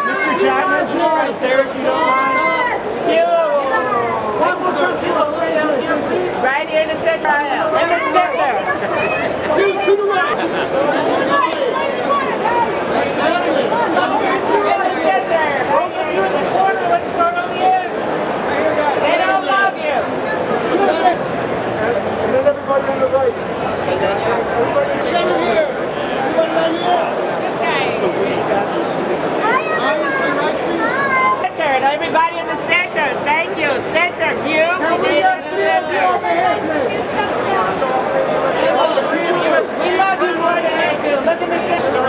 Mr. Jackman, just right there if you don't mind. Right here in the center aisle. In the center. To the right. In the center. Both of you in the corner. Let's start on the end. They don't love you. And then everybody on the right. Everybody center here. Everybody right here. So we got Center. Everybody in the center. Thank you. Center. Hugh. We love you more than they do. Look at the center.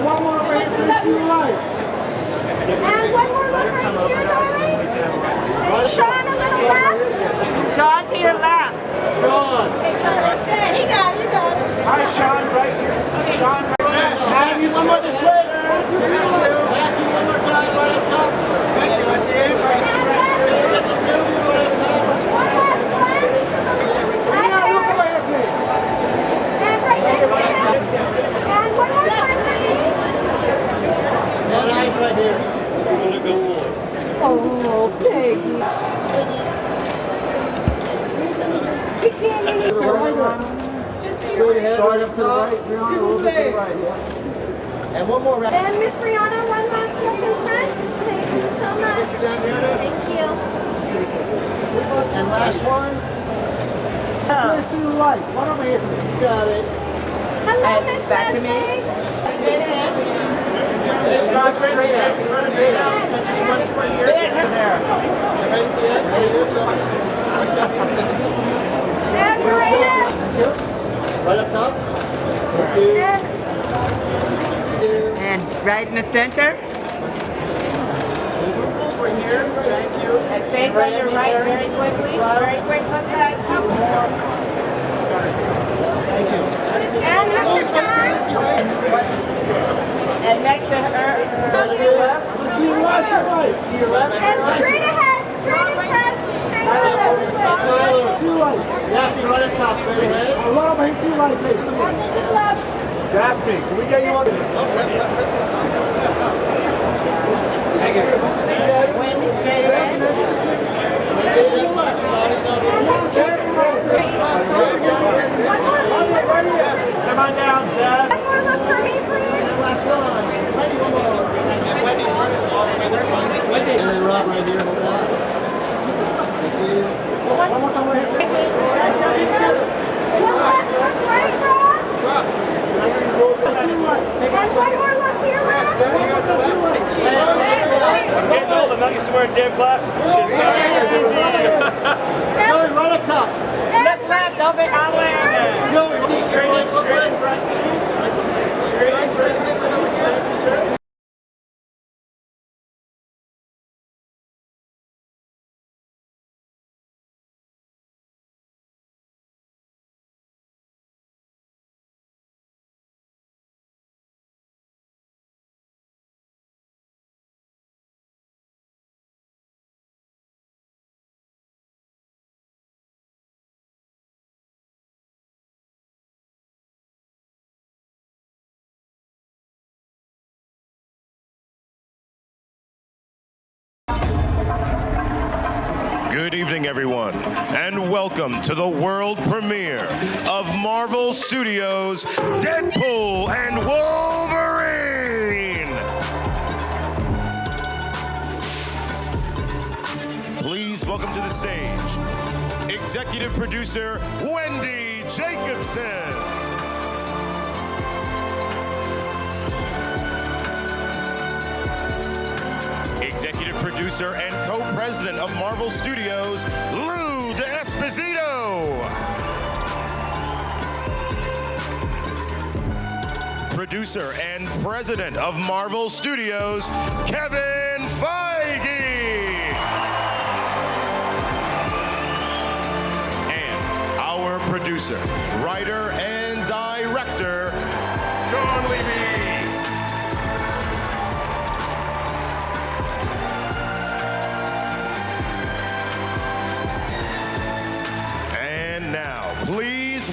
One more right to the right. And one more look right here, right? Shawn, a little left. Shawn to your left. Shawn. There, he got it, you got it. Hi, Shawn, right here. Shawn, right there. Maggie, one more this way. Maggie, one more time, right up top. Maggie, right there. Right there. Let's still be right up top. One last glance. Right there. And right next to him. And one more time, please. One eye right here. Oh, Peggy. Just Go ahead, right up to the right. Brianna, a little bit to the right, yeah. And one more round. And Miss Brianna, one last look in front. Thank you so much. Thank you. And last one. Please to the right. One over here. You got it. Hello, Miss Back to me. It's not great straight in front of me now. Just one spot here. There. And Marina. Right up top. Thank you. And right in the center. Over here. Thank you. And face on your right very quickly. Very quick. Look back. Thank you. And Mr. John. And next to her. To your left. To your right. To your left. And straight ahead. Straight ahead. Thank you. To your right. Daphne, right up top. Straight ahead. A little bit to your right, please. Daphne, can we get you on? Thank you. Wendy, straight ahead. Come on down, Zach. One more look for me, please. Last one. Wendy, one more. Wendy, turn it all the way there. Wendy. And then Rob right here. Hold on. Thank you. One more time. One last look right, Rob. And one more look here, Rob. Getting old, I'm not used to wearing damn glasses and shit. Right up top. Look left, don't be hollering. Straight in front. Straight in front. Good evening, everyone, and welcome to the world premiere of Marvel Studios' Deadpool and Wolverine! Please welcome to the stage, executive producer Wendy Jacobson. Executive producer and co-president of Marvel Studios, Lou D'Esposito. Producer and president of Marvel Studios, Kevin Feige. And our producer, writer, and director, Shawn Levy.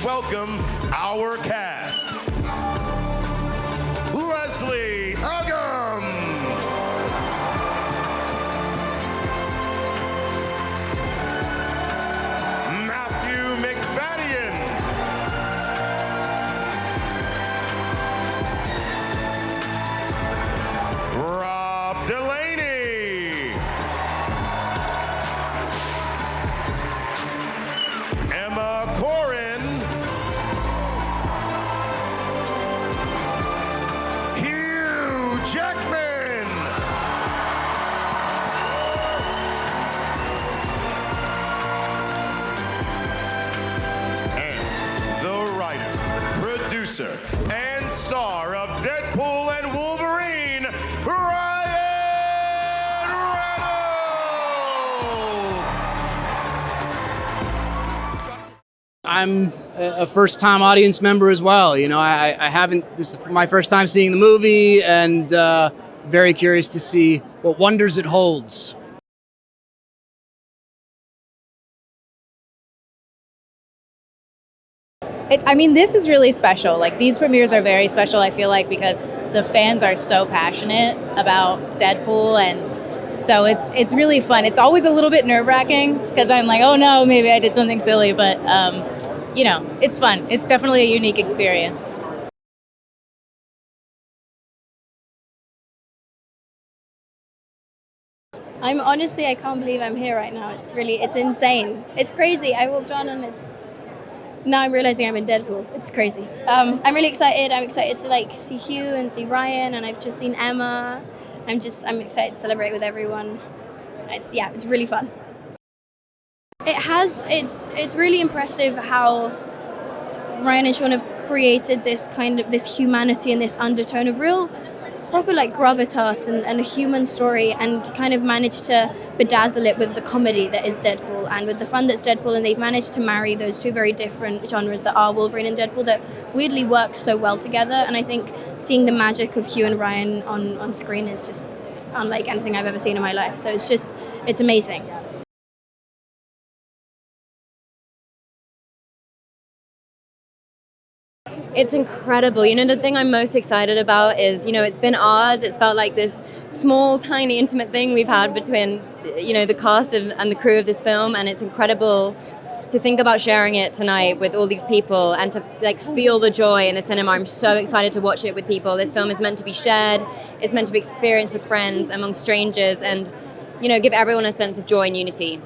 welcome our cast. Leslie Uggams. Macfadyen. Delaney. Corrin. Hugh Jackman. And the writer, producer, and star of Deadpool and Wolverine, I'm a first-time audience member as well. You know, I haven't, this is my first time seeing the movie, and very curious to see what wonders it holds. I mean, this is really special. Like, these premieres are very special, I feel like, because the fans are so passionate about Deadpool, and so it's really fun. It's always a little bit nerve-wracking because I'm like, oh no, maybe I did something silly, but you know, it's fun. It's definitely a unique experience. I can't believe I'm here right now. It's insane. It's crazy. I walked on and now I'm realizing I'm in Deadpool. It's crazy. I'm really excited. I'm excited to like see Hugh and see Ryan, and I've just seen Emma. I'm excited to celebrate with everyone. It's really fun. It's really impressive how Ryan and Shawn have created this humanity and this undertone of real proper like gravitas and a human story, and kind of managed to bedazzle it with the comedy that is Deadpool and with the fun that's Deadpool, and they've managed to marry those two very different genres that are Wolverine and Deadpool that weirdly work so well together. And I think seeing the magic of Hugh and Ryan on screen is just unlike anything I've ever seen in my life. So it's amazing. It's incredible. You know, the thing I'm most excited about is, you know, it's been ours. It's felt like this small, tiny, intimate thing we've had between, you know, the cast and the crew of this film. And it's incredible to think about sharing it tonight with all these people and to like feel the joy in the cinema. I'm so excited to watch it with people. This film is meant to be shared. It's meant to be experienced with friends, among strangers, and, you know, give everyone a sense of joy and unity.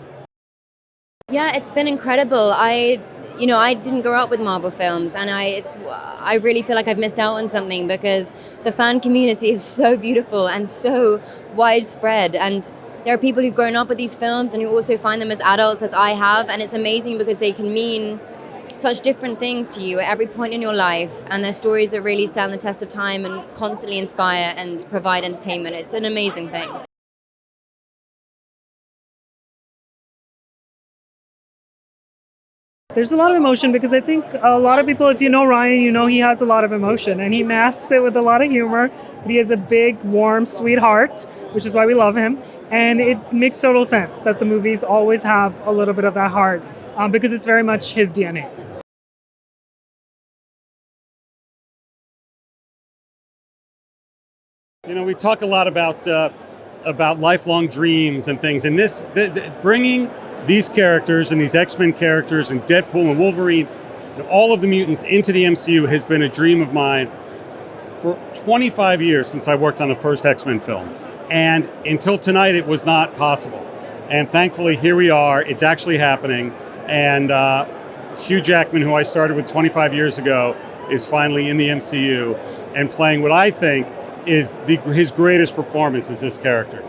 Yeah, it's been incredible. I didn't grow up with Marvel films, and I really feel like I've missed out on something because the fan community is so beautiful and so widespread, and there are people who've grown up with these films and who also find them as adults, as I have, and it's amazing because they can mean such different things to you at every point in your life, and they're stories that really stand the test of time and constantly inspire and provide entertainment. It's an amazing thing. There's a lot of emotion because I think a lot of people, if you know Ryan, you know he has a lot of emotion and he masks it with a lot of humor. But he has a big, warm, sweet heart, which is why we love him. And it makes total sense that the movies always have a little bit of that heart because it's very much his DNA. You know, we talk a lot about lifelong dreams and things, and bringing these characters and these X-Men characters and Deadpool and Wolverine, all of the mutants into the MCU has been a dream of mine for 25 years since I worked on the first X-Men film. And until tonight, it was not possible. And thankfully, here we are. It's actually happening. And Hugh Jackman, who I started with 25 years ago, is finally in the MCU and playing what I think is his greatest performance as this character.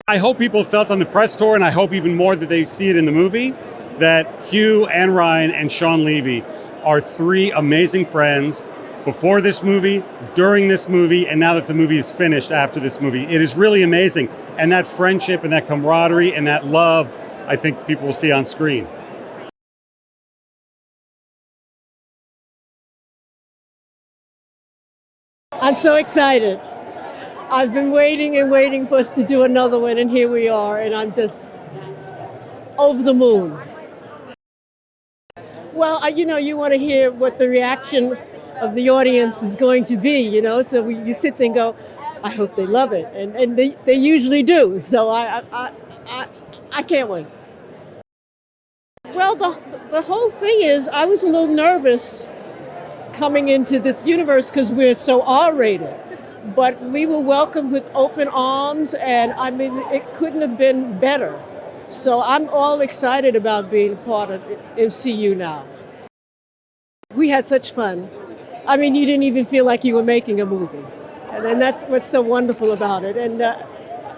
I hope people felt on the press tour, and I hope even more that they see it in the movie, that Hugh and Ryan and Shawn Levy are three amazing friends before this movie, during this movie, and now that the movie is finished after this movie. It is really amazing. And that friendship and that camaraderie and that love, I think people will see on screen. I'm so excited. I've been waiting and waiting for us to do another one, and here we are, and I'm just over the moon. Well, you want to hear what the reaction of the audience is going to be, so you sit there and go, I hope they love it. And they usually do. So I can't wait. Well, the whole thing is I was a little nervous coming into this universe because we're so R-rated. But we were welcomed with open arms, and I mean, it couldn't have been better. So I'm all excited about being part of MCU now. We had such fun. I mean, you didn't even feel like you were making a movie. And that's what's so wonderful about it. And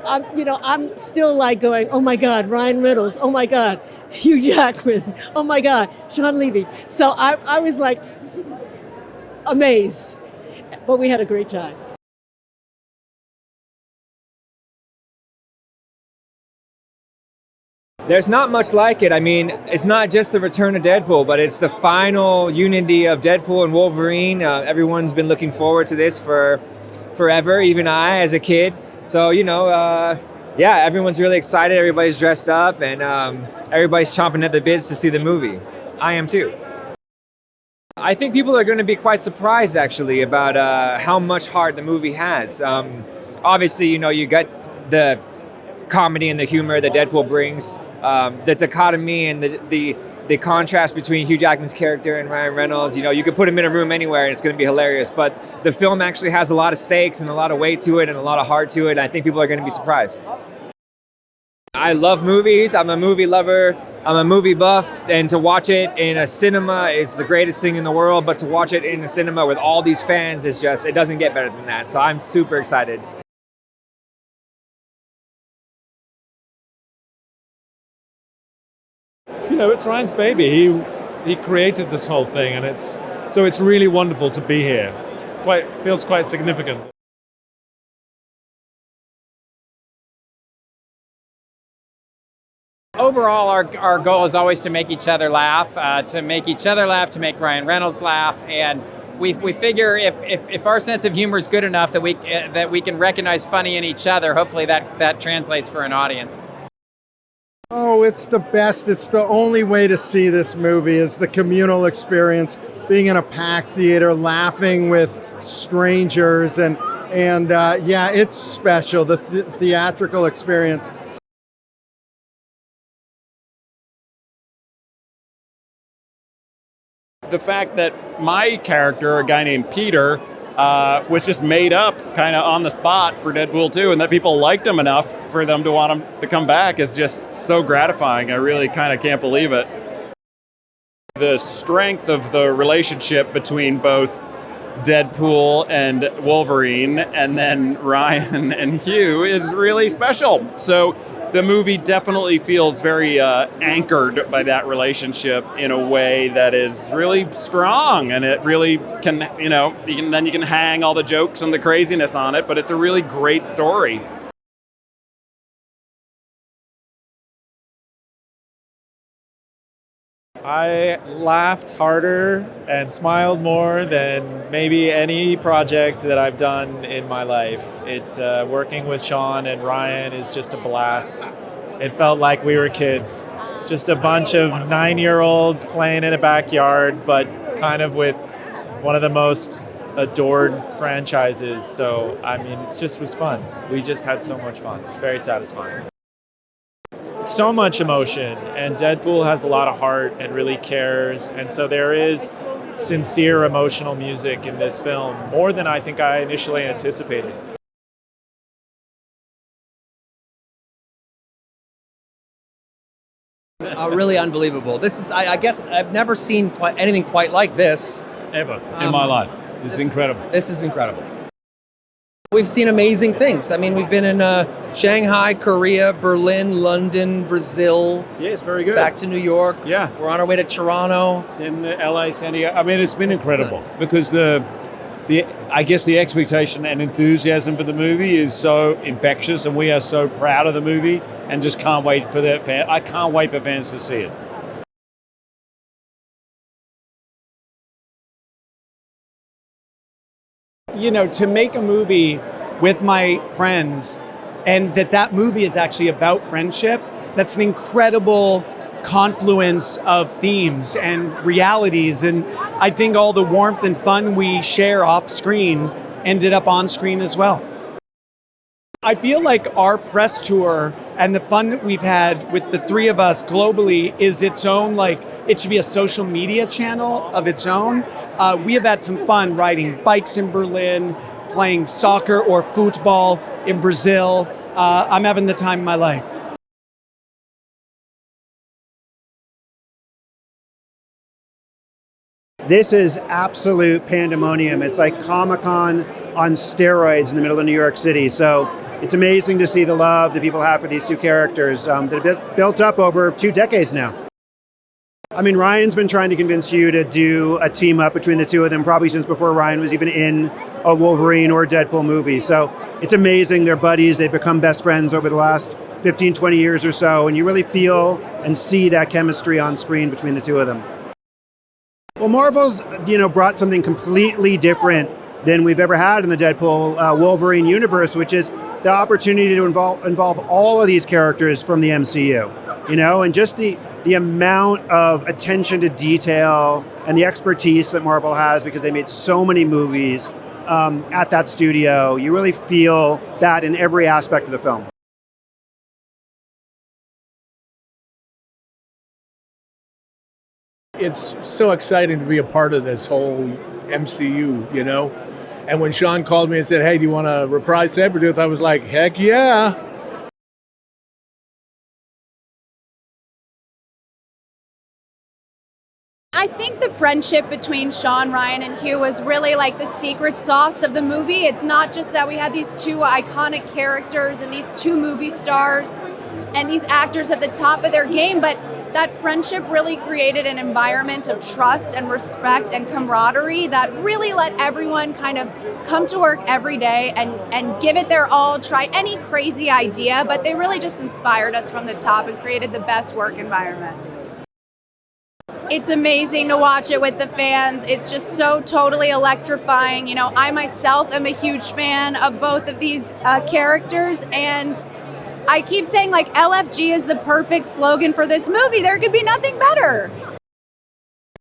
I'm still like going, oh my God, Ryan Reynolds, oh my God, Hugh Jackman, oh my God, Shawn Levy. So I was like amazed, but we had a great time. There's not much like it. I mean, it's not just the return of Deadpool, but it's the final unity of Deadpool and Wolverine. Everyone's been looking forward to this for forever, even I as a kid. So, everyone's really excited. Everybody's dressed up, and everybody's chomping at the bits to see the movie. I am too. I think people are going to be quite surprised, actually, about how much heart the movie has. Obviously, you got the comedy and the humor that Deadpool brings. The dichotomy and the contrast between Hugh Jackman's character and Ryan Reynolds, you could put him in a room anywhere and it's going to be hilarious. But the film actually has a lot of stakes and a lot of weight to it and a lot of heart to it. And I think people are going to be surprised. I love movies. I'm a movie lover. I'm a movie buff. And to watch it in a cinema is the greatest thing in the world. But to watch it in a cinema with all these fans is just, it doesn't get better than that. So I'm super excited. It's Ryan's baby. He created this whole thing, and it's really wonderful to be here. Feels quite significant. Overall, our goal is always to make each other laugh, to make Ryan Reynolds laugh, and we figure if our sense of humor is good enough that we can recognize funny in each other, hopefully that translates for an audience. Oh, it's the best. It's the only way to see this movie is the communal experience, being in a packed theater, laughing with strangers, and it's special, the theatrical experience. The fact that my character, a guy named Peter, was just made up kind of on the spot for Deadpool 2, and that people liked him enough for them to want him to come back is just so gratifying. I really kind of can't believe it. The strength of the relationship between both Deadpool and Wolverine and then Ryan and Hugh is really special. So the movie definitely feels very anchored by that relationship in a way that is really strong, and it really can, you can hang all the jokes and the craziness on it, but it's a really great story. I laughed harder and smiled more than maybe any project that I've done in my life. Working with Shawn and Ryan is just a blast. It felt like we were kids, just a bunch of 9-year-olds playing in a backyard, but kind of with one of the most adored franchises. So, I mean, it just was fun. We just had so much fun. It's very satisfying. So much emotion, and Deadpool has a lot of heart and really cares, and so there is sincere emotional music in this film, more than I think I initially anticipated. Really unbelievable. This is, I guess, I've never seen anything quite like this. Ever in my life. This is incredible. This is incredible. We've seen amazing things. I mean, we've been in Shanghai, Korea, Berlin, London, Brazil. Yes, very good. Back to New York. Yeah. We're on our way to Toronto. In LA, San Diego. I mean, it's been incredible because I guess the expectation and enthusiasm for the movie is so infectious, and we are so proud of the movie and just can't wait for I can't wait for fans to see it. To make a movie with my friends and that movie is actually about friendship, that's an incredible confluence of themes and realities. And I think all the warmth and fun we share off screen ended up on screen as well. I feel like our press tour and the fun that we've had with the three of us globally is its own, like, it should be a social media channel of its own. We have had some fun riding bikes in Berlin, playing soccer or football in Brazil. I'm having the time of my life. This is absolute pandemonium. It's like Comic-Con on steroids in the middle of New York City. So it's amazing to see the love that people have for these two characters that have been built up over 2 decades now. I mean, Ryan's been trying to convince Hugh to do a team up between the two of them probably since before Ryan was even in a Wolverine or Deadpool movie. So it's amazing. They're buddies. They've become best friends over the last 15, 20 years or so. And you really feel and see that chemistry on screen between the two of them. Well, Marvel's, brought something completely different than we've ever had in the Deadpool Wolverine universe, which is the opportunity to involve all of these characters from the MCU, and just the amount of attention to detail and the expertise that Marvel has because they made so many movies at that studio. You really feel that in every aspect of the film. It's so exciting to be a part of this whole MCU, And when Shawn called me and said, "Hey, do you want to reprise Sabretooth?" I was like, "Heck yeah." I think the friendship between Shawn, Ryan, and Hugh was really like the secret sauce of the movie. It's not just that we had these two iconic characters and these two movie stars and these actors at the top of their game, but that friendship really created an environment of trust and respect and camaraderie that really let everyone kind of come to work every day and give it their all, try any crazy idea, but they really just inspired us from the top and created the best work environment. It's amazing to watch it with the fans. It's just so totally electrifying. I myself am a huge fan of both of these characters, and I keep saying LFG is the perfect slogan for this movie. There could be nothing better.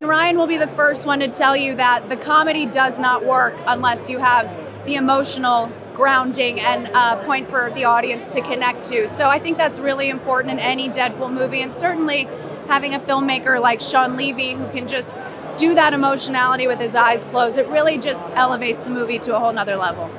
Ryan will be the first one to tell you that the comedy does not work unless you have the emotional grounding and point for the audience to connect to. So I think that's really important in any Deadpool movie, and certainly having a filmmaker like Shawn Levy who can just do that emotionality with his eyes closed, it really just elevates the movie to a whole nother level.